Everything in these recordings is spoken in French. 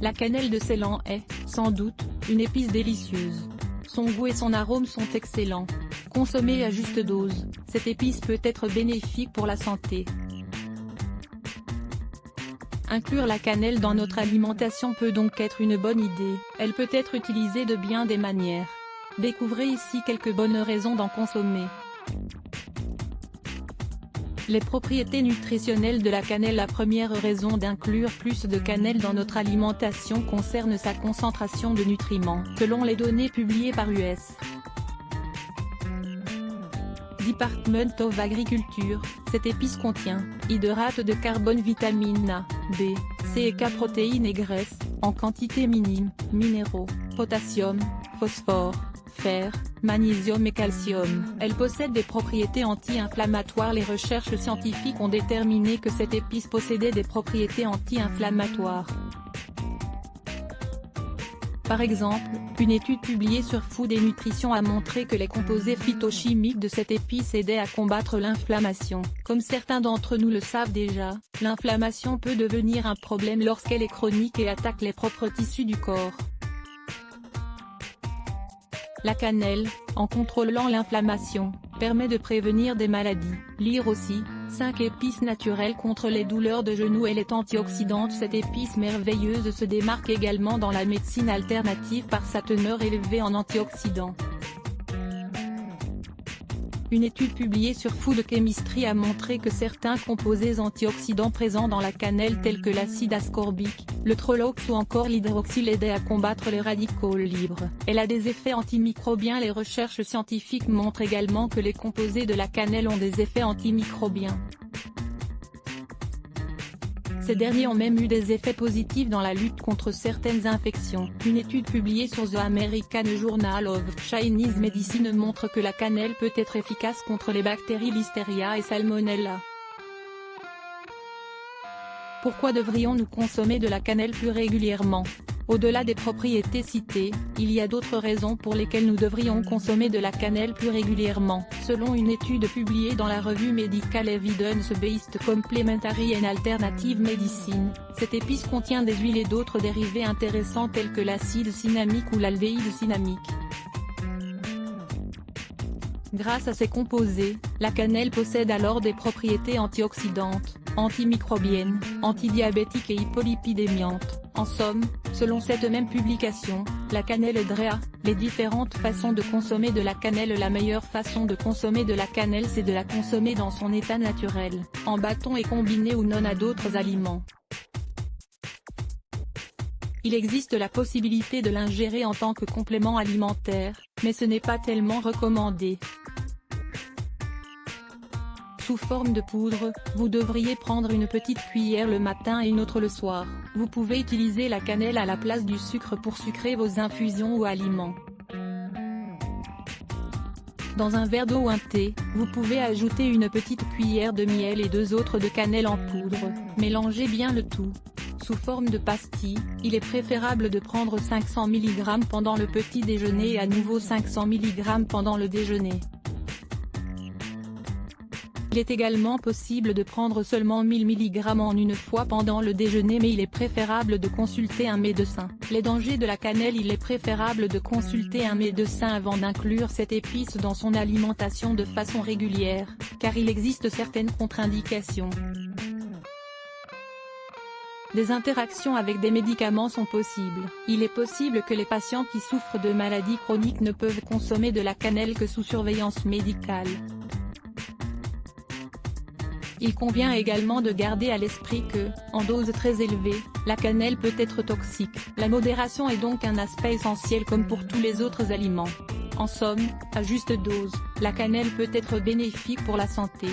La cannelle de Ceylan est, sans doute, une épice délicieuse. Son goût et son arôme sont excellents. Consommée à juste dose, cette épice peut être bénéfique pour la santé. Inclure la cannelle dans notre alimentation peut donc être une bonne idée. Elle peut être utilisée de bien des manières. Découvrez ici quelques bonnes raisons d'en consommer. Les propriétés nutritionnelles de la cannelle. La première raison d'inclure plus de cannelle dans notre alimentation concerne sa concentration de nutriments. Selon les données publiées par US Department of Agriculture, cette épice contient hydrates de carbone, vitamine A, B, C et K, protéines et graisses, en quantité minime, minéraux, potassium, phosphore, fer, magnésium et calcium. Elle possède des propriétés anti-inflammatoires. Les recherches scientifiques ont déterminé que cette épice possédait des propriétés anti-inflammatoires. Par exemple, une étude publiée sur Food et Nutrition a montré que les composés phytochimiques de cette épice aidaient à combattre l'inflammation. Comme certains d'entre nous le savent déjà, l'inflammation peut devenir un problème lorsqu'elle est chronique et attaque les propres tissus du corps. La cannelle, en contrôlant l'inflammation, permet de prévenir des maladies. Lire aussi, 5 épices naturelles contre les douleurs de genoux. Elle est antioxydante. Cette épice merveilleuse se démarque également dans la médecine alternative par sa teneur élevée en antioxydants. Une étude publiée sur Food Chemistry a montré que certains composés antioxydants présents dans la cannelle tels que l'acide ascorbique, le Trolox ou encore l'hydroxyle aidaient à combattre les radicaux libres. Elle a des effets antimicrobiens. Les recherches scientifiques montrent également que les composés de la cannelle ont des effets antimicrobiens. Ces derniers ont même eu des effets positifs dans la lutte contre certaines infections. Une étude publiée sur The American Journal of Chinese Medicine montre que la cannelle peut être efficace contre les bactéries Listeria et Salmonella. Pourquoi devrions-nous consommer de la cannelle plus régulièrement? Au-delà des propriétés citées, il y a d'autres raisons pour lesquelles nous devrions consommer de la cannelle plus régulièrement. Selon une étude publiée dans la revue Medical Evidence-Based Complementary and Alternative Medicine, cette épice contient des huiles et d'autres dérivés intéressants tels que l'acide cinnamique ou l'aldéhyde cinnamique. Grâce à ces composés, la cannelle possède alors des propriétés antioxydantes, antimicrobiennes, antidiabétiques et hypolipidémiantes. En somme, selon cette même publication, la cannelle aiderait à les différentes façons de consommer de la cannelle. La meilleure façon de consommer de la cannelle, c'est de la consommer dans son état naturel, en bâton et combinée ou non à d'autres aliments. Il existe la possibilité de l'ingérer en tant que complément alimentaire, mais ce n'est pas tellement recommandé. Sous forme de poudre, vous devriez prendre une petite cuillère le matin et une autre le soir. Vous pouvez utiliser la cannelle à la place du sucre pour sucrer vos infusions ou aliments. Dans un verre d'eau ou un thé, vous pouvez ajouter une petite cuillère de miel et 2 autres de cannelle en poudre. Mélangez bien le tout. Sous forme de pastille, il est préférable de prendre 500 mg pendant le petit déjeuner et à nouveau 500 mg pendant le déjeuner. Il est également possible de prendre seulement 1000 mg en une fois pendant le déjeuner, mais il est préférable de consulter un médecin. Les dangers de la cannelle. Il est préférable de consulter un médecin avant d'inclure cette épice dans son alimentation de façon régulière, car il existe certaines contre-indications. Des interactions avec des médicaments sont possibles. Il est possible que les patients qui souffrent de maladies chroniques ne peuvent consommer de la cannelle que sous surveillance médicale. Il convient également de garder à l'esprit que, en dose très élevée, la cannelle peut être toxique. La modération est donc un aspect essentiel comme pour tous les autres aliments. En somme, à juste dose, la cannelle peut être bénéfique pour la santé.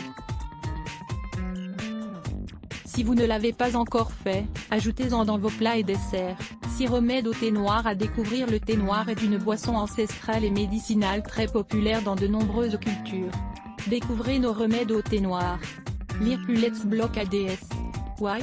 Si vous ne l'avez pas encore fait, ajoutez-en dans vos plats et desserts. 6 remèdes au thé noir. À découvrir. Le thé noir est une boisson ancestrale et médicinale très populaire dans de nombreuses cultures. Découvrez nos remèdes au thé noir. Lire plus. Let's block ADS. Why?